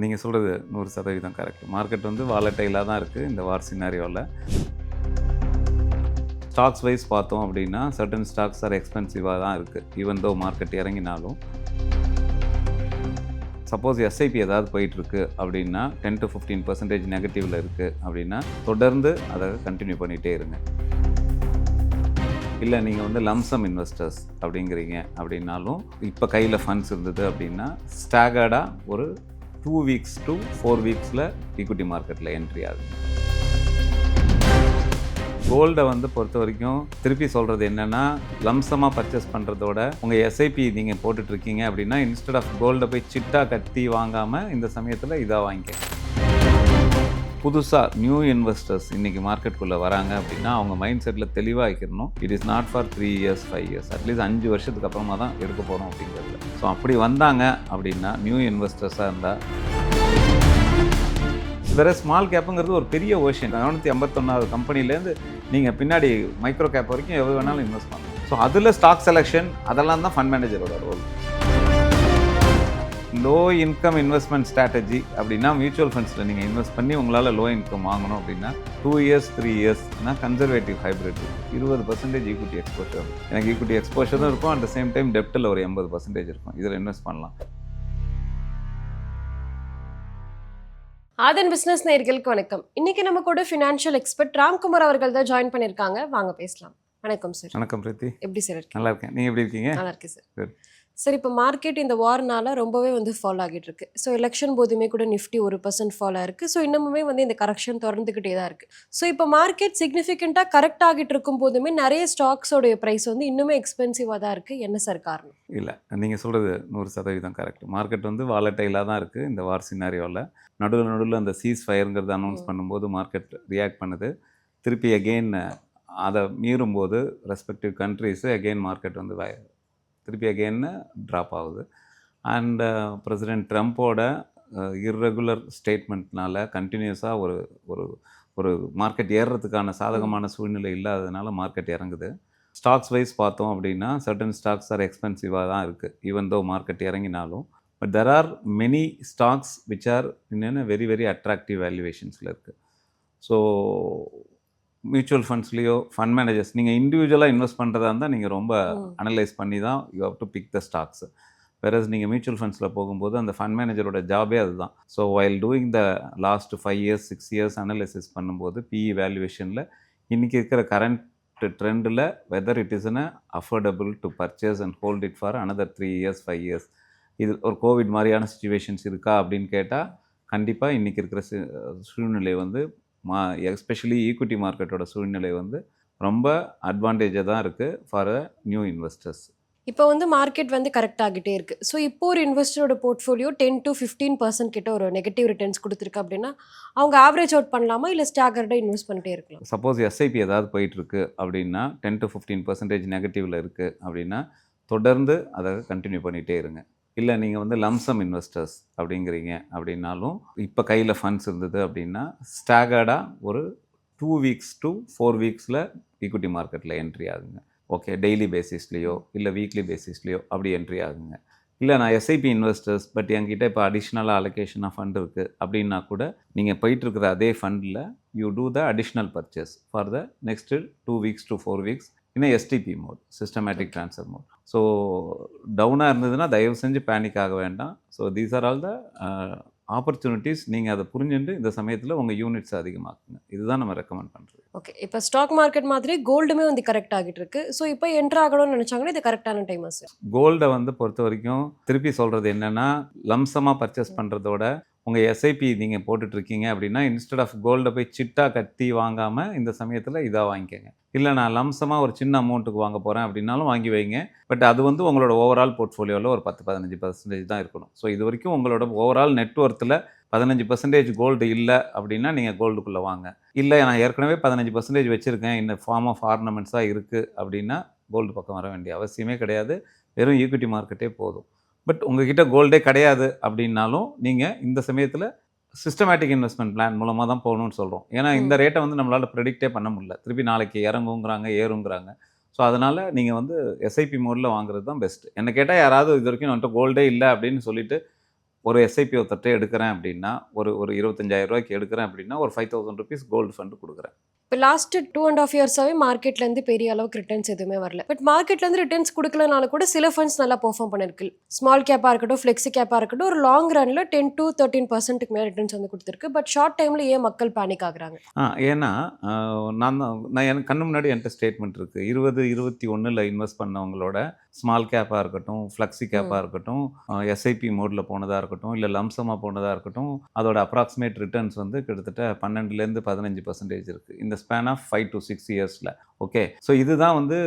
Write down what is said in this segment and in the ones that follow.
நீங்கள் சொல்கிறது 100% correct. Market வந்து வாலட்டைலாக தான் இருக்குது இந்த வார் சினாரியோவில். ஸ்டாக்ஸ் வைஸ் பார்த்தோம் அப்படின்னா சர்டன் ஸ்டாக்ஸ் ஆர் எக்ஸ்பென்சிவாக தான் இருக்குது. Even though market இறங்கினாலும் suppose SIP ஏதாவது போயிட்டுருக்கு அப்படின்னா 10 to 15% நெகட்டிவில் இருக்குது அப்படின்னா தொடர்ந்து அதை கண்டினியூ பண்ணிகிட்டே இருங்க. இல்லை நீங்கள் வந்து லம்சம் இன்வெஸ்டர்ஸ் அப்படிங்கிறீங்க அப்படின்னாலும் இப்போ கையில் ஃபண்ட்ஸ் இருந்தது அப்படின்னா ஸ்டாகர்டாக ஒரு 2 weeks to 4 weeksல ஈக்விட்டி மார்க்கெட்டில் என்ட்ரி ஆகுது. கோல்டை வந்து பொறுத்த வரைக்கும் திருப்பி சொல்கிறது என்னென்னா, லம்சமாக பர்ச்சேஸ் பண்ணுறதோட உங்கள் எஸ்ஐபி நீங்கள் போட்டுட்ருக்கீங்க அப்படின்னா இன்ஸ்டெட் ஆஃப் கோல்டை போய் சிட்டாக கட்டி வாங்காமல் இந்த சமயத்தில் இதாக வாங்கிக்க. புதுசாக நியூ இன்வெஸ்டர்ஸ் இன்றைக்கி மார்க்கெட்டுக்குள்ளே வராங்க அப்படின்னா அவங்க மைண்ட் செட்டில் தெளிவாக வைக்கணும். It is not for 3 years 5 years, at least 5 வருஷத்துக்கு அப்புறமா தான் எடுக்க போகிறோம் அப்படிங்கிறது. ஸோ அப்படி வந்தாங்க அப்படின்னா நியூ இன்வெஸ்டர்ஸாக இருந்தால் வேறு ஸ்மால் கேப்புங்கிறது ஒரு பெரிய ஓஷன். 451வது கம்பெனிலேருந்து நீங்கள் பின்னாடி மைக்ரோ கேப் வரைக்கும் எவ்வளோ வேணாலும் இன்வெஸ்ட் பண்ணலாம். ஸோ அதில் ஸ்டாக் செலெக்ஷன் அதெல்லாம் தான் ஃபண்ட் மேனேஜரோட role. Low income investment strategy அப்படின்னா மியூச்சுவல் ஃபண்ட்ஸில் நீங்கள் இன்வெஸ்ட் பண்ணி உங்களால் லோ இன்கம் வாங்கணும் அப்படின்னா 2 years 3 years conservative hybrid 20% equity exposure. எனக்கு ஈக்விட்டி எக்ஸ்போஷரும் இருக்கும், அட் த சேம் டைம் டெப்ட்டில் ஒரு 80% இருக்கும். இதில் இன்வெஸ்ட் பண்ணலாம். ஆதன் பிசினஸ் நேயர்களுக்கு வணக்கம். இன்னைக்கு நம்ம கூட ஃபினான்ஷியல் எக்ஸ்பர்ட் ராம்குமார் அவர்கள் தான் ஜாயின் பண்ணியிருக்காங்க. வாங்க பேசலாம். வணக்கம் சார். வணக்கம் பிரீத்தி. எப்படி சார் இருக்கீங்க? நல்லா இருக்கேன். நீங்கள் எப்படி இருக்கீங்க? நல்லா இருக்கேன் சார். சார், இப்போ மார்க்கெட் இந்த வார்னால ரொம்பவே வந்து ஃபாலோ ஆகிட்டு இருக்கு. ஸோ எலெக்ஷன் போதுமே கூட நிஃப்டி 1% ஃபாலோ ஆயிருக்கு. ஸோ இன்னமுமே வந்து இந்த கரெக்ஷன் தொடர்ந்துக்கிட்டே தான் இருக்குது. ஸோ இப்போ மார்க்கெட் சிக்னிஃபிகண்ட்டாக கரெக்ட் ஆகிட்டு இருக்கும் போதுமே நிறைய ஸ்டாக்ஸோடைய ப்ரைஸ் வந்து இன்னுமே எக்ஸ்பென்சிவாக தான் இருக்குது. என்ன சார் காரணம்? இல்லை, நீங்கள் சொல்கிறது 100% கரெக்ட். மார்க்கெட் வந்து வாலட்டைலாக தான் இருக்குது இந்த வார் சினாரியோவில். நடுவில் அந்த சீஸ் ஃபயருங்கிறது அனௌன்ஸ் பண்ணும்போது மார்க்கெட் ரியாக்ட் பண்ணுது. திருப்பி அகெயின் அதை மீறும்போது ரெஸ்பெக்டிவ் கண்ட்ரீஸு அகெயின் மார்க்கெட் வந்து திருப்பி அகெயின் ட்ராப் ஆகுது. அண்ட் பிரசிடெண்ட் ட்ரம்ப்போட இர்ரெகுலர் ஸ்டேட்மெண்ட்னால கண்டினியூஸாக ஒரு மார்க்கெட் ஏறுறதுக்கான சாதகமான சூழ்நிலை இல்லாததுனால மார்க்கெட் இறங்குது. ஸ்டாக்ஸ் வைஸ் பார்த்தோம் அப்படின்னா சர்டன் ஸ்டாக்ஸ் ஆர் எக்ஸ்பென்சிவாக தான் இருக்குது ஈவன் தோ மார்க்கெட் இறங்கினாலும். But there are many stocks which are in very very attractive வேல்யூவேஷன்ஸில் இருக்குது. ஸோ மியூச்சுவல் ஃபண்ட்ஸ்லேயோ ஃபண்ட் மேனேஜர்ஸ் நீங்கள் இண்டிவிஜுவலாக இன்வெஸ்ட் பண்ணுறதா இருந்தால் நீங்கள் ரொம்ப அனலைஸ் பண்ணி தான் you have to pick the stocks. Whereas நீங்கள் மியூச்சுவல் ஃபண்ட்ஸில் போகும்போது அந்த ஃபண்ட் மேனேஜரோட ஜாபே அதுதான். So while doing the last 5 years 6 years analysis பண்ணும்போது பிஇ வேல்யூவேஷனில் இன்றைக்கி இருக்கிற கரண்ட் ட்ரெண்டில் whether it is affordable to purchase and hold it for another 3 years 5 years. இது ஒரு கோவிட் மாதிரியான சுச்சுவேஷன்ஸ் இருக்கா அப்படின்னு கேட்டால் கண்டிப்பாக இன்றைக்கி இருக்கிற சூழ்நிலை வந்து எஸ்பெஷலி ஈக்விட்டி மார்க்கெட்டோட சூழ்நிலை வந்து ரொம்ப அட்வான்டேஜாக தான் இருக்குது ஃபார் அ நியூ இன்வெஸ்டர்ஸ். இப்போ வந்து மார்க்கெட் வந்து கரெக்ட் ஆகிட்டே இருக்குது. ஸோ இப்போ ஒரு இன்வெஸ்டரோட போர்ட்ஃபோலியோ 10 to 15% கிட்ட ஒரு நெகட்டிவ் ரிட்டர்ன்ஸ் கொடுத்துருக்கு அப்படின்னா அவங்க ஆவரேஜ் அவுட் பண்ணலாமா, இல்லை ஸ்டாகர்டாக இன்வெஸ்ட் பண்ணிட்டே இருக்கலாம்? சப்போஸ் எஸ்ஐபி ஏதாவது போயிட்டுருக்கு அப்படின்னா 10 to 15% நெகட்டிவில் இருக்குது அப்படின்னா தொடர்ந்து அதை கண்டினியூ பண்ணிகிட்டே இருங்க. இல்லை நீங்கள் வந்து லம்சம் இன்வெஸ்டர்ஸ் அப்படிங்கிறீங்க அப்படின்னாலும் இப்போ கையில் ஃபண்ட்ஸ் இருந்தது அப்படின்னா ஸ்டாகர்டாக ஒரு 2 weeks to 4 weeksல ஈக்விட்டி மார்க்கெட்டில் என்ட்ரி ஆகுங்க. ஓகே, டெய்லி பேசிஸ்லேயோ இல்லை வீக்லி பேசிஸ்லேயோ அப்படி என்ட்ரி ஆகுங்க. இல்லை நான் எஸ்ஐபி இன்வெஸ்டர்ஸ் பட் என்கிட்ட இப்போ அடிஷ்னலாக அலோகேஷன் ஆஃப் ஃபண்ட் இருக்குது அப்படின்னா கூட நீங்கள் போயிட்டுருக்கிற அதே ஃபண்டில் you do the additional purchase for the next 2 weeks to 4 weeks இன்னும் STP mode, systematic transfer mode. So டவுனாக இருந்ததுன்னா தயவு செஞ்சு பேனிக் ஆக வேண்டாம். So these are all the opportunities. நீங்கள் அதை புரிஞ்சுட்டு இந்த சமயத்தில் உங்கள் யூனிட்ஸ் அதிகமாக்குங்க. இதுதான் நம்ம ரெக்கமெண்ட் பண்ணுறது. ஓகே, இப்போ ஸ்டாக் மார்க்கெட் மாதிரி கோல்டுமே வந்து கரெக்ட் ஆகிட்டு இருக்கு. ஸோ இப்போ என்ட்ரு ஆகணும்னு நினச்சாங்கன்னா இது கரெக்டான டைமா சார்? கோல்டை வந்து பொறுத்த வரைக்கும் திருப்பி சொல்கிறது என்னென்னா, லம்சமாக பர்ச்சேஸ் பண்ணுறதோட உங்கள் எஸ்ஐபி நீங்கள் போட்டுட்ருக்கீங்க அப்படின்னா இன்ஸ்டெட் ஆஃப் கோல்டை போய் சிட்டாக கட்டி வாங்காமல் இந்த சமயத்தில் இதாக வாங்கிக்கோங்க. இல்லை நான் லம்சமாக ஒரு சின்ன அமௌண்ட்டுக்கு வாங்க போகிறேன் அப்படின்னாலும் வாங்கி வைங்க. பட் அது வந்து உங்களோட ஓவரால் போர்ட்ஃபோலியோவில் ஒரு 10-15% தான் இருக்கணும். ஸோ இது வரைக்கும் உங்களோட ஓவரால் நெட்ஒர்த்தில் 15% கோல்டு இல்லை அப்படின்னா நீங்கள் கோல்டுக்குள்ளே வாங்க. இல்லை நான் ஏற்கனவே 15% வச்சுருக்கேன், இந்த ஃபார்ம் ஆஃப் ஆர்னமெண்ட்ஸாக இருக்குது அப்படின்னா கோல்டு பக்கம் வர வேண்டிய அவசியமே கிடையாது. வெறும் ஈக்விட்டி மார்க்கெட்டே போதும். பட் உங்ககிட்ட கோல்டே கிடையாது அப்படின்னாலும் நீங்கள் இந்த சமயத்தில் சிஸ்டமேட்டிக் இன்வெஸ்ட்மெண்ட் பிளான் மூலமாக தான் போகணும்னு சொல்கிறோம். ஏன்னா இந்த ம். ரேட்டை வந்து நம்மளால் ப்ரெடிக்டே பண்ண முடியல. திருப்பி நாளைக்கு இறங்குங்கிறாங்க, ஏறுங்கிறாங்க. ஸோ அதனால் நீங்கள் வந்து எஸ்ஐபி மோடில் வாங்குறது தான் பெஸ்ட்டு. என்ன கேட்டால் யாராவது இது வரைக்கும் என்கிட்ட கோல்டே இல்லை அப்படின்னு சொல்லிட்டு ஒரு எஸ்ஐபி ஒருத்தர்ட்ட எடுக்கிறேன் அப்படின்னா, ஒரு ஒரு ரூ. 25,000 எடுக்கிறேன் அப்படின்னா, ஒரு ₹5,000 கோல்டு ஃபண்ட் குடுக்குறேன். இப்போ லாஸ்ட் 2.5 இயர்ஸாவே மார்க்கெட்லேருந்து பெரிய அளவுக்கு ரிட்டர்ன்ஸ் எதுவுமே வரல. பட் மார்க்கெட்லேருந்து ரிட்டர்ன்ஸ் குடுக்கலனால கூட சில ஃபண்ட்ஸ் நல்லா பெர்ஃபார்ம் பண்ணிருக்கு. ஸ்மால் கேப்பா இருக்கட்டும், ஃப்ளெக்ஸி கேப்பா இருக்கட்டும், ஒரு லாங் ரன்ல 10-13%க்கு மேல ரிட்டர்ன்ஸ் வந்து குடுத்திருக்கு. பட் ஷார்ட் டைம்ல ஏன் மக்கள் பேனிக் ஆகுறாங்க? ஏன்னா, அ நான் எனக்கு கண்ணு முன்னாடி என்ட்ட ஸ்டேட்மெண்ட் இருக்கு. 20, 21ல இன்வெஸ்ட் பண்ணவங்களோட ஸ்மால் கேப்பா இருக்கட்டும், ஃப்ளெக்ஸி கேப்பா ம். இருக்கட்டும், எஸ்ஐபி மோட்ல போனதா இருக்கட்டும், இல்ல லம்ப்சமா போனதா இருக்கட்டும், அதோட அப்ராக்ஸிமேட் ரிட்டர்ன்ஸ் வந்து கிட்டத்தட்ட 12லேருந்து 15% இருக்கு. இந்த ஸ்பேன் ஆஃப் 5 to 6 இயர்ஸ்ல. ஓகே. ஸோ இதுதான் வந்து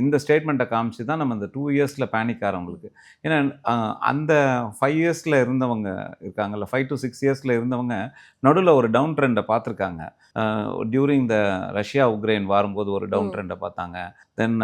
இந்த ஸ்டேட்மெண்ட்ட காமிச்சு தான் நம்ம இந்த 2 இயர்ஸ்ல பேனிக் ஆறவங்களுக்கு. ஏன்னா அ அந்த 5 இயர்ஸ்ல இருந்தவங்க இருக்காங்கல்ல, 5 to 6 இயர்ஸ்ல இருந்தவங்க நடுவுல ஒரு டவுன் ட்ரெண்ட பார்த்துருக்காங்க. டியூரிங் த ரஷ்யா, உக்ரைன் வாரும்போது ஒரு டவுன் ம். ட்ரெண்ட பார்த்தாங்க. தென்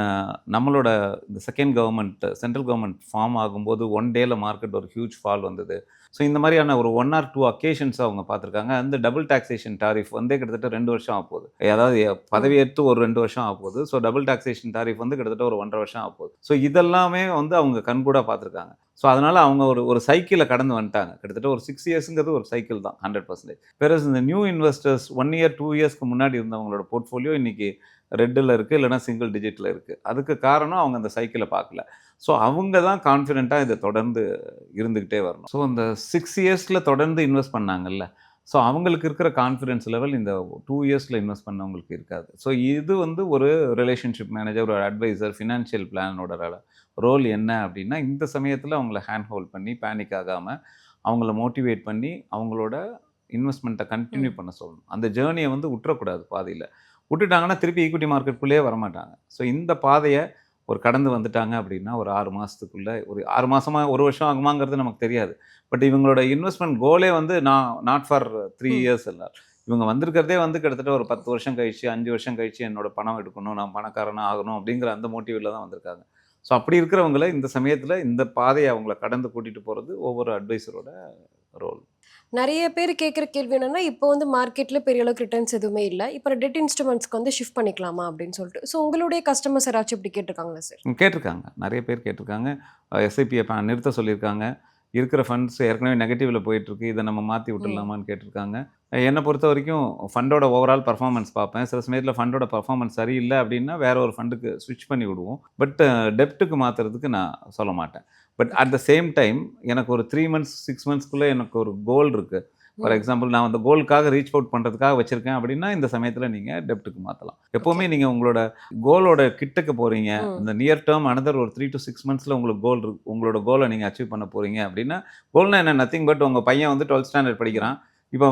நம்மளோட இந்த second government central government form ஆகும்போது 1 டேல மார்க்கெட் ஒரு ஹியூஜ் ஃபால் வந்தது. ஸோ இந்த மாதிரியான ஒரு 1 ஆர் 2 அக்கேஷன்ஸ் அவங்க பார்த்துருக்காங்க. அந்த டபுள் டாக்ஸேஷன் டாரிஃப் வந்தே கிட்டத்தட்ட 2 வருஷம் ஆகப்போகுது. அதாவது ம். பதவியேற்று ஒரு 2 வருஷம் ஆகப்போகுது. ஸோ டபுள் டாக்ஸேஷன் டாரிஃப் வந்து கிட்டத்தட்ட ஒரு 1 1/2 வருஷம் ஆகப்போகுது. ஸோ இதெல்லாமே வந்து அவங்க கண்கூடா பார்த்துருக்காங்க. ஸோ அதனால அவங்க ஒரு ஒரு சைக்கிள கடந்து வந்துட்டாங்க. கிட்டத்தட்ட ஒரு 6 இயர்ஸ்ங்கிறது ஒரு சைக்கிள் தான் 100%. வேறஸ் இந்த நியூ இன்வெஸ்டர்ஸ் 1 இயர், 2 இயர்ஸ்க்கு முன்னாடி இருந்தவங்களோட போர்ட்ஃபோலியோ இன்னைக்கு ரெட்ல இருக்கு, இல்லன்னா சிங்கிள் டிஜிட்ல இருக்கு. அதுக்கு காரணம் அவங்க அந்த சைக்கிள பார்க்கல. ஸோ அவங்க தான் கான்ஃபிடென்ட்டா இத தொடர்ந்து இருந்துகிட்டே வரணும். ஸோ இந்த 6 இயர்ஸ்ல தொடர்ந்து இன்வெஸ்ட் பண்ணாங்கல்ல, ஸோ அவங்களுக்கு இருக்கிற கான்ஃபிடன்ஸ் லெவல் இந்த 2 இயர்ஸ்ல இன்வெஸ்ட் பண்ணவங்களுக்கு இருக்காது. ஸோ இது வந்து ஒரு ரிலேஷன்ஷிப் மேனேஜர், ஒரு அட்வைசர், ஃபினான்ஷியல் பிளானரோட ரோல் என்ன அப்படின்னா, இந்த சமயத்தில அவங்கள ஹேண்ட் ஹோல்ட் பண்ணி பேனிக் ஆகாம, அவங்கள மோட்டிவேட் பண்ணி, அவங்களோட இன்வெஸ்ட்மெண்ட்ட கன்டின்யூ ம். பண்ண சொல்லணும். அந்த ஜர்னிய வந்து உட்றக்கூடாது பாதியில. விட்டுட்டாங்கன்னா திருப்பி ஈக்விட்டி மார்க்கெட்குள்ளேயே வரமாட்டாங்க. ஸோ இந்த பாதைய ஒரு கடந்து வந்துட்டாங்க அப்படின்னா, ஒரு 6 மாசத்துக்குள்ள ஒரு 6 மாசமா, 1 வருஷம் ஆகுமாங்கிறது நமக்கு தெரியாது. பட் இவங்களோட இன்வெஸ்ட்மென்ட் கோலே வந்து நாட் ஃபார் 3 ம். இயர்ஸ் இல்ல. இவங்க வந்திருக்கிறதே வந்து கிட்டத்தட்ட ஒரு 10 வருஷம் கழிச்சு, 5 வருஷம் கழிச்சு என்னோட பணம் எடுக்கணும், நான் பணக்காரனா ஆகணும் அப்படிங்கிற அந்த மோட்டிவ்ல தான் வந்திருக்காங்க. ஸோ அப்படி இருக்கிறவங்கள இந்த சமயத்தில இந்த பாதைய அவங்கள கடந்து கூட்டிட்டு போறது ஒவ்வொரு அட்வைசரோட ரோல். நெறைய பேர் கேட்குற கேள்வி என்னன்னா, இப்போ வந்து மார்க்கெட்ல பெரிய அளவுக்கு ரிட்டர்ன்ஸ் எதுவுமே இல்ல. இப்போ டெட் இன்ஸ்ட்ருமெண்ட்ஸ்க்கு வந்து ஷிஃப்ட் பண்ணிக்கலாமா அப்படின்னு சொல்லிட்டு. ஸோ உங்களுடைய கஸ்டமர்ஸ் யாராச்சும் இப்படி கேட்டுருக்காங்களா சார்? கேட்டிருக்காங்க. நெறைய பேர் கேட்டிருக்காங்க. எஸ்ஐபிய நிறுத்த சொல்லியிருக்காங்க. இருக்கிற ஃபண்ட்ஸ் ஏற்கனவே நெகட்டிவ்ல போயிட்டுருக்கு. இத நம்ம மாத்தி ம். விட்டுடலாமான்னு கேட்டிருக்காங்க. என்ன பொறுத்தவரைக்கும் ஃபண்டோட ஓவரால் பெர்ஃபார்மன்ஸ் பார்ப்பேன். சில சமயத்தில ஃபண்டோட பெர்ஃபார்மன்ஸ் சரியில்ல அப்டின்னா, வேற ஒரு ஃபண்டுக்கு ஸ்விட்ச் பண்ணி விடுவோம். பட் டெப்ட்க்கு மாத்துறதுக்கு நான் சொல்ல மாட்டேன். But at okay. The same time எனக்கு ஒரு 3 மந்த்ஸ், 6 மந்த்ஸ்க்குள்ள எனக்கு ஒரு கோல் இருக்கு. ஃபார் ம். எக்ஸாம்பிள் நான் அந்த கோலுக்காக ரீச் அவுட் பண்றதுக்காக வச்சிருக்கேன் அப்டின்னா, இந்த சமயத்தில நீங்க டெப்ட்க்கு மாத்தலாம். ஓகே. எப்பவுமே நீங்க உங்களோட கோலோட கிட்டக்க போறீங்க. ம். இந்த நியர் டெர்ம் அனதர் ஒரு 3 to 6 மந்த்ஸ்ல உங்களுக்கு கோல் உங்களோட கோல நீங்க அச்சீவ் பண்ண போறீங்க அப்டின்னா, கோல்னா என்ன நத்திங் பட் உங்க பையன் வந்து 12த் ஸ்டாண்டர்ட் ம். படிக்கிறான். இப்ப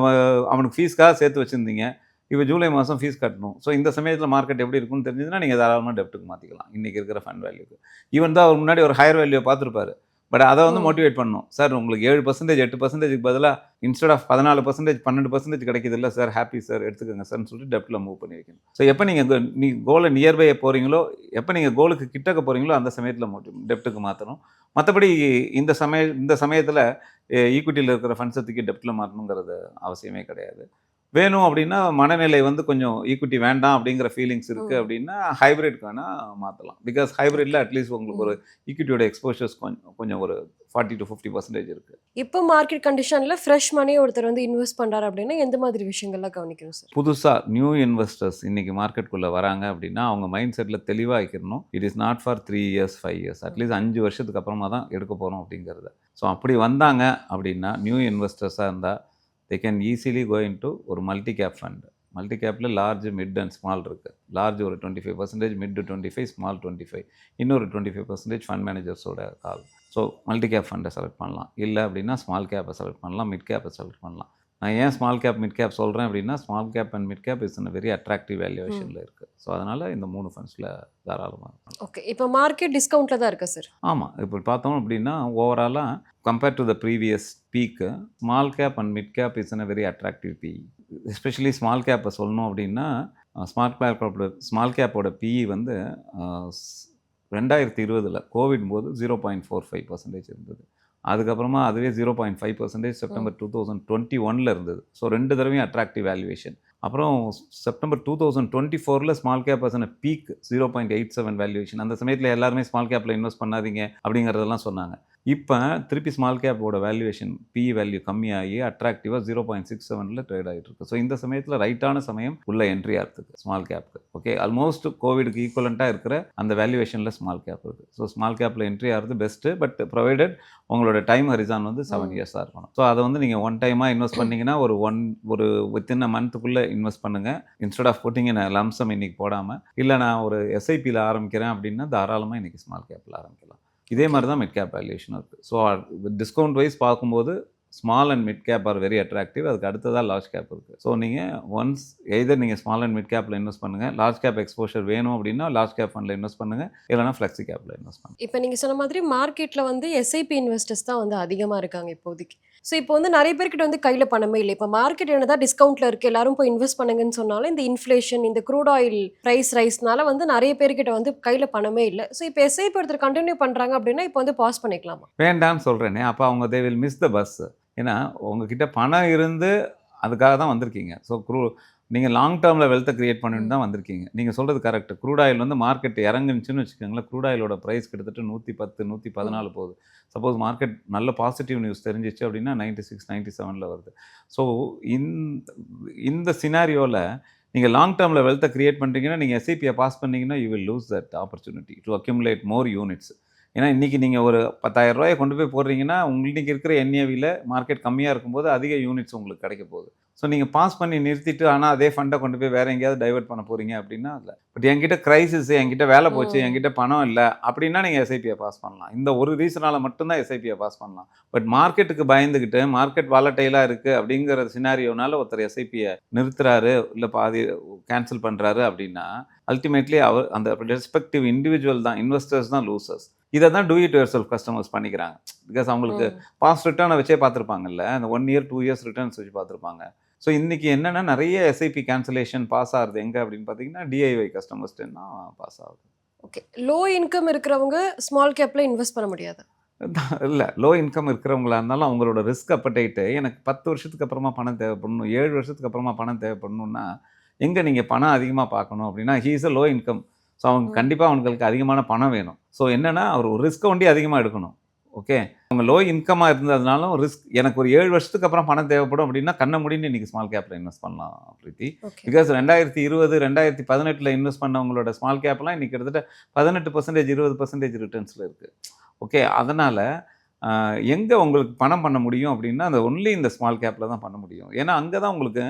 அவனுக்கு ஃபீஸ்க்காக சேர்த்து வச்சிருந்தீங்க. இப்ப ஜூலை மாசம் ஃபீஸ் கட்டணும். ஸோ இந்த சமயத்தில மார்க்கெட் எப்படி இருக்கும்னு தெரிஞ்சதுன்னா, நீங்க தாராளமா டெப்ட்க்கு மாத்திக்கலாம். இன்னைக்கு இருக்கிற ஃபண்ட் வேல்யூக்கு. ஈவன் தான் அவர் முன்னாடி ஒரு ஹையர் வேல்யூ பார்த்திருப்பாரு. பட் அத வந்து ம். மோட்டிவேட் பண்ணணும். சார் உங்களுக்கு 7% 8%க்கு பதிலா இன்ஸ்டெட் ஆஃப் 14% 12% கிடைக்குதுல்ல சார், ஹேப்பி சார் எடுத்துக்கங்க சார்ன்னு சொல்லிட்டு டெப்ட்ல மூவ் பண்ணி வைக்கணும். ஸோ எப்ப நீங்க கோல நியர் பை போறீங்களோ, எப்ப நீங்க கோலுக்கு கிட்டக்க போறீங்களோ, அந்த சமயத்தில டெப்ட்க்கு மாத்தணும். மத்தபடி இந்த சமயத்தில ஈக்விட்டில இருக்கிற ஃபண்ட்ஸ தூக்கி டெப்ட்ல மாத்தணுங்கிறது அவசியமே கிடையாது. வேணும் அப்படின்னா, மனநிலை வந்து கொஞ்சம் ஈக்விட்டி வேண்டாம் அப்படிங்கிற ஃபீலிங்ஸ் இருக்கு ம். அப்படின்னா, ஹைபிரிட்க்கு வேணா மாத்தலாம். Because ஹைபிரிட்ல okay. அட்லீஸ்ட் உங்களுக்கு ம். ஒரு ஈக்விட்டியோட எக்ஸ்போஷர்ஸ் கொஞ்சம் ஒரு 40 to 50% இருக்கு. இப்போ மார்க்கெட் கண்டிஷன்ல ஃப்ரெஷ் மணி ஒருத்தர் வந்து இன்வெஸ்ட் பண்றாரு அப்படின்னா, எந்த மாதிரி விஷயங்கள்லாம் கவனிக்கணும் சார்? புதுசா நியூ இன்வெஸ்டர்ஸ் இன்னைக்கு மார்க்கெட்குள்ள வராங்க அப்படின்னா, அவங்க மைண்ட் செட்ல தெளிவா ஆக்கிரணும். It is not for 3 years, 5 years. Hmm. At least 5 வருஷத்துக்கு அப்புறமா தான் எடுக்க போறோம் அப்படிங்கிறத. ஸோ அப்படி வந்தாங்க அப்படின்னா, நியூ இன்வெஸ்டர்ஸா இருந்தா, they can easily go into ஒரு மல்டி கேப் ஃபண்ட். மல்டி கேப்ல லார்ஜ், மிட் அண்ட் ஸ்மால் இருக்கு. லார்ஜ் ஒரு 25%, மிட் 25, ஸ்மால் 25. இன்னொரு 25% ஃபண்ட் மேனேஜர்ஸோட கால். ஸோ மல்டி கேப் ஃபண்ட செலக்ட் பண்ணலாம். இல்ல அப்படின்னா ஸ்மால் கேப்ப செலக்ட் பண்ணலாம். மிட் கேப்ப செலக்ட் பண்ணலாம். நான் ஏன் ஸ்மால் கேப், மிட் கேப் சொல்றேன் அப்படின்னா, small cap and mid cap is in very attractive ம். வேல்யூவேஷன்ல இருக்கு. ஸோ அதனால இந்த 3 ஃபண்ட்ஸ்ல தாராளமா பண்ணலாம். ஓகே. இப்போ மார்க்கெட் டிஸ்கவுண்ட்ல தான் இருக்கா சார்? ஆமா. இப்ப பார்த்தோம் அப்படின்னா, ஓவராலா compare to the previous peak, small cap and mid cap is in a very attractive PE. Especially small கேப்ப சொல்லணும் அப்படின்னா, ஸ்மால் கேப்போட பிஇ வந்து அ ஸ் 2020ல கோவிட் போது 0.45% இருந்தது. அதுக்கப்புறமா அதுவே 0.5% செப்டம்பர் 2021 இருந்தது. ஸோ 2 தடவையும் அட்ராக்டிவ் வேல்யூவேஷன். அப்புறம் September 2024 small cap as peak 0.87 valuation. அந்த சமயத்தில் எல்லாருமே ஸ்மால் கேப்பில் இன்வெஸ்ட் பண்ணாதீங்க அப்படிங்கிறதெல்லாம் சொன்னாங்க. இப்போ திருப்பி ஸ்மால் கேப்போட வேல்யூவேஷன் பிஇ வேல்யூ கம்மியாகி அட்ராக்டிவாக 0.67 ட்ரேட் ஆகிட்டு இருக்கு. ஸோ இந்த சமயத்தில் ரைட்டான சமயம் உள்ள என்ட்ரி ஆகிறதுக்கு ஸ்மால் கேப்புக்கு. ஓகே, ஆல்மோஸ்ட் கோவிடுக்கு ஈக்குவலண்ட்டாக இருக்கிற அந்த வேல்யூவேஷனில் ஸ்மால் கேப் இருக்குது. ஸோ ஸ்மால் கேப்பில் என்ட்ரி ஆகிறது பெஸ்ட்டு. பட் ப்ரொவைடட் உங்களோட டைம் ஹரிசான் வந்து 7 இயர்ஸாக இருக்கணும். ஸோ அதை வந்து நீங்கள் ஒன் டைமாக இன்வெஸ்ட் பண்ணிங்கன்னா ஒரு வித்தின் அ மந்த்துக்குள்ளே இன்வெஸ்ட் பண்ணுங்கள். Instead of putting in lump sum இன்றைக்கி போடாமல், இல்லை நான் ஒரு எஸ்ஐபியில் ஆரம்பிக்கிறேன் அப்படின்னா தாராளமாக இன்றைக்கி ஸ்மால் கேப்பில் ஆரம்பிக்கலாம். இதே மாதிரி தான் மிட் கேப் வேல்யூஷன் இருக்குது. ஸோ டிஸ்கவுண்ட் வைஸ் பார்க்கும்போது small and mid gap are very attractive. அதுக்கு அடுத்ததாக லார்ஜ் கேப் இருக்குது. ஸோ நீங்கள் ஒன்ஸ் எய்தர் நீங்கள் ஸ்மால் அண்ட் மிட் கேப்பில் இன்வெஸ்ட் பண்ணுங்கள். லார்ஜ் கேப் எக்ஸ்போஷர் வேணும் அப்படின்னா லார்ஜ் கேப் ஃபண்டில் இன்வெஸ்ட் பண்ணுங்கள். இல்லைனா ஃப்ளெக்ஸி கேப்பில் இன்வெஸ்ட் பண்ணுங்கள். இப்போ நீங்கள் சொன்ன மாதிரி மார்க்கெட்டில் வந்து எஸ்ஐபி இன்வெஸ்டர்ஸ் தான் வந்து அதிகமாக இருக்காங்க இப்போதைக்கு. ஸோ இப்போ வந்து நிறைய பேர்கிட்ட வந்து கையில் பணமே இல்லை. இப்போ மார்க்கெட் என்னதான் டிஸ்கவுண்ட்டில் இருக்குது, எல்லாரும் போய் இன்வெஸ்ட் பண்ணுங்கன்னு சொன்னாலும் இந்த இன்ஃப்ளேஷன், இந்த க்ரூட் ஆயில் ப்ரைஸ் ரைஸ்னால வந்து நிறைய பேர்கிட்ட வந்து கையில் பணமே இல்லை. ஸோ இப்போ எஸ்ஐபி ஒருத்தர் கண்டினியூ பண்ணுறாங்க அப்படின்னா இப்போ வந்து பாஸ் பண்ணிக்கலாமா? வேண்டாம்னு சொல்கிறேனே. அப்போ அவங்க they will miss the bus. ஏன்னா உங்ககிட்ட பணம் இருந்து அதுக்காக தான் வந்திருக்கீங்க. ஸோ நீங்கள் லாங் டேர்மில் வெல்த்தை க்ரியேட் பண்ணிட்டு தான் வந்திருக்கீங்க. நீங்கள் சொல்கிறது கரெக்ட். க்ரூட் ஆயில் வந்து மார்க்கெட் இறங்குச்சுன்னு வச்சுக்கோங்களேன், க்ரூட் ஆயிலோட ப்ரைஸ் கிட்டத்தட்ட 110 114 போகுது. சப்போஸ் மார்க்கெட் நல்ல பாசிட்டிவ் நியூஸ் தெரிஞ்சிச்சு அப்படின்னா 96 97 வருது. ஸோ இந்த சினாரியோவில் நீங்கள் லாங் டேர்மில் வெல்த்தை க்ரியேட் பண்ணுறீங்கன்னா, நீங்கள் எஸ்ஐபியை பாஸ் பண்ணிங்கன்னா you will lose that opportunity to accumulate more units. ஏன்னா இன்றைக்கி நீங்கள் ஒரு 10,000 ரூபாயை கொண்டு போய் போடுறீங்கன்னா, உங்களுக்கு இருக்கிற என்ஏவியில் மார்க்கெட் கம்மியாக இருக்கும்போது அதிக யூனிட்ஸ் உங்களுக்கு கிடைக்க போகுது. ஸோ நீங்கள் பாஸ் பண்ணி நிறுத்திட்டு ஆனால் அதே ஃபண்டை கொண்டு போய் வேறு எங்கேயாவது டைவெர்ட் பண்ண போகிறீங்க அப்படின்னா இல்லை. பட் என்கிட்ட கிரைசிஸ், என்கிட்ட வேலை போச்சு, என்கிட்ட பணம் இல்லை அப்படின்னா நீங்கள் எஸ்ஐபியை பாஸ் பண்ணலாம். இந்த ஒரு ரீசனால் மட்டும்தான் எஸ்ஐபியை பாஸ் பண்ணலாம். பட் மார்க்கெட்டுக்கு பயந்துக்கிட்டு மார்க்கெட் வாலட்டைலாக இருக்குது அப்படிங்கிற சினாரியோனால ஒருத்தர் எஸ்ஐபியை நிறுத்துறாரு, இல்லை பாதி கேன்சல் பண்ணுறாரு அப்படின்னா அல்டிமேட்லி அவர் அந்த ரெஸ்பெக்டிவ் இண்டிவிஜுவல் தான், இன்வெஸ்டர்ஸ் தான் லூசர்ஸ். இதை தான் do it your self customers பண்ணிக்கிறாங்க. பிகாஸ் அவங்களுக்கு பாஸ்ட் ரிட்டர்னை வச்சே பார்த்துருப்பாங்கல்ல, அந்த 1 இயர் 2 இயர்ஸ் ரிட்டர்ன்ஸ் வச்சு பார்த்துருப்பாங்க. ஸோ இன்றைக்கி என்னென்னா நிறைய எஸ்ஐபி கேன்சலேஷன் பாஸ் ஆகுது எங்கே அப்படின்னு பார்த்தீங்கன்னா டிஐஒய் கஸ்டமர்ஸ்ட்டு தான் பாஸ் ஆகுது. ஓகே, லோ இன்கம் இருக்கிறவங்க ஸ்மால் கேப்பில் இன்வெஸ்ட் பண்ண முடியாது? இல்லை, லோ இன்கம் இருக்கிறவங்களா இருந்தாலும் அவங்களோட ரிஸ்க் அப்படைட்டு எனக்கு 10 வருஷத்துக்கு அப்புறமா பணம் தேவைப்படணும், 7 வருஷத்துக்கு அப்புறமா பணம் தேவைப்படணும்னா எங்கே நீங்கள் பணம் அதிகமாக பார்க்கணும் அப்படின்னா he is a low income. So அவங்க கண்டிப்பாக அவங்களுக்கு அதிகமான பணம் வேணும். ஸோ என்னென்னா அவர் ஒரு ரிஸ்க்கை ஒண்டி அதிகமாக எடுக்கணும். ஓகே, அவங்க லோ இன்கமாக இருந்ததுனாலும் ரிஸ்க் எனக்கு ஒரு 7 வருஷத்துக்கு அப்புறம் பணம் தேவைப்படும் அப்படின்னா கண்ண முடின்னு இன்றைக்கி ஸ்மால் கேப்பில் இன்வெஸ்ட் பண்ணலாம் பிரீத்தி. பிகாஸ் 2020 2018 இன்வெஸ்ட் பண்ணவங்களோட ஸ்மால் கேப்லாம் இன்றைக்கி கிட்டத்தட்ட 18% 20% ரிட்டர்ன்ஸில் இருக்குது. ஓகே, அதனால் எங்கே உங்களுக்கு பணம் பண்ண முடியும் அப்படின்னா அந்த ஒன்லி இந்த ஸ்மால் கேப்பில் தான் பண்ண முடியும். ஏன்னா அங்கே தான் உங்களுக்கு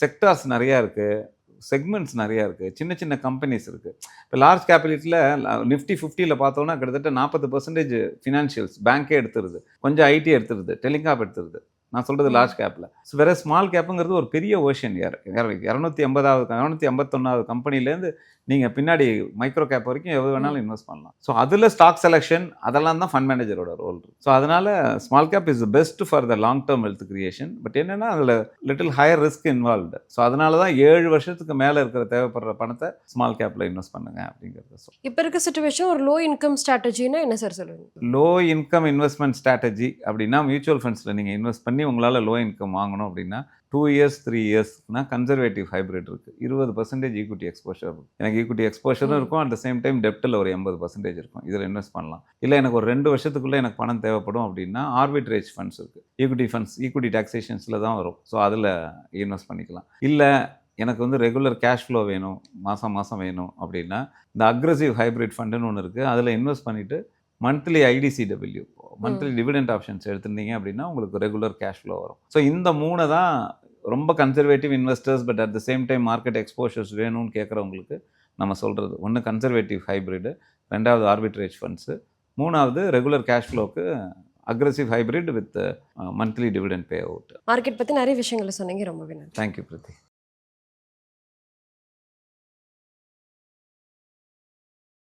செக்டார்ஸ் நிறையா இருக்குது, செக்மெண்ட்ஸ் நிறையா இருக்குது, சின்ன சின்ன கம்பெனிஸ் இருக்குது. இப்போ லார்ஜ் கேபிட்டலில் நிஃப்டி 50ல் பார்த்தோன்னா கிட்டத்தட்ட 40% ஃபினான்ஷியல்ஸ் பேங்க்கே எடுத்துருது, கொஞ்சம் ஐடி எடுத்துருது, டெலிகாம் எடுத்துருது. நான் சொல்கிறது லார்ஜ் கேப்பில். ஸோ வேறு ஸ்மால் கேப்புங்கிறது ஒரு பெரிய ஓஷன். 251வது கம்பெனிலேருந்து நீங்கள் பின்னாடி மைக்ரோ கேப் வரைக்கும் எவ்வளோ வேணாலும் இன்வெஸ்ட் பண்ணலாம். ஸோ அதில் ஸ்டாக் செலெக்ஷன் அதெல்லாம் தான் ஃபண்ட் மேனேஜரோட ரோல். ஸோ அதனால் small cap is best for the long term wealth creation. But என்னென்னா அதில் little higher risk involved. So அதனால தான் 7 வருஷத்துக்கு மேலே இருக்கிற தேவைப்படுற பணத்தை ஸ்மால் கேப்பில் இன்வெஸ்ட் பண்ணுங்க அப்படிங்கிறது. இப்போ இருக்க சிச்சுவேஷன் ஒரு லோ இன்கம் ஸ்ட்ராட்டஜினா என்ன சார் சொல்லுவீங்க? லோ இன்கம் இன்வெஸ்ட்மெண்ட் ஸ்ட்ராட்டஜி அப்படின்னா மியூச்சுவல் ஃபண்ட்ஸில் நீங்கள் இன்வெஸ்ட் பண்ணி உங்களால் லோ இன்கம் வாங்கணும் அப்படின்னா 2 இயர்ஸ் 3 இயர்ஸ்னா கன்சர்வேட்டிவ் ஹைப்ரிட் இருக்குது. 20% ஈக்விட்டி எக்ஸ்போஷர் இருக்கும். எனக்கு ஈக்விட்டி எக்ஸ்போஷரும் இருக்கும், அட் த சேம் டைம் டெப்ட்டில் ஒரு 80% இருக்கும். இதில் இன்வெஸ்ட் பண்ணலாம். இல்லை எனக்கு ஒரு 2 வருஷத்துக்குள்ளே எனக்கு பணம் தேவைப்படும் அப்படின்னா ஆர்பிட்ரேஜ் ஃபண்ட்ஸ் இருக்குது. ஈக்விட்டி ஃபண்ட்ஸ் ஈக்விட்டி டாக்ஸேஷன்ஸில் தான் வரும். ஸோ அதில் இன்வெஸ்ட் பண்ணிக்கலாம். இல்லை எனக்கு வந்து ரெகுலர் கேஷ் ஃப்ளோ வேணும், மாதம் வேணும் அப்படின்னா இந்த அக்ரெசிவ் ஹைப்ரிட் ஃபண்டுன்னு ஒன்று இருக்குது. அதில் இன்வெஸ்ட் பண்ணிவிட்டு monthly IDCW monthly dividend options எடுத்திருந்தீங்க அப்படின்னா உங்களுக்கு ரெகுலர் கேஷ் ஃப்ளோ வரும். ஸோ இந்த 3 தான் ரொம்ப conservative investors but at the same time market exposures வேணும்னு கேட்குறவங்களுக்கு நம்ம சொல்கிறது. ஒன்று கன்சர்வேட்டிவ் ஹைப்ரிடு, 2வது ஆர்பிட்ரேஜ் ஃபண்ட்ஸு, 3வது ரெகுலர் கேஷ் ஃப்ளோக்கு aggressive hybrid with monthly dividend pay out. மார்க்கெட் பற்றி நிறைய விஷயங்களை சொன்னீங்க, ரொம்பவே நன்றி. தேங்க்யூ பிரீத்தி.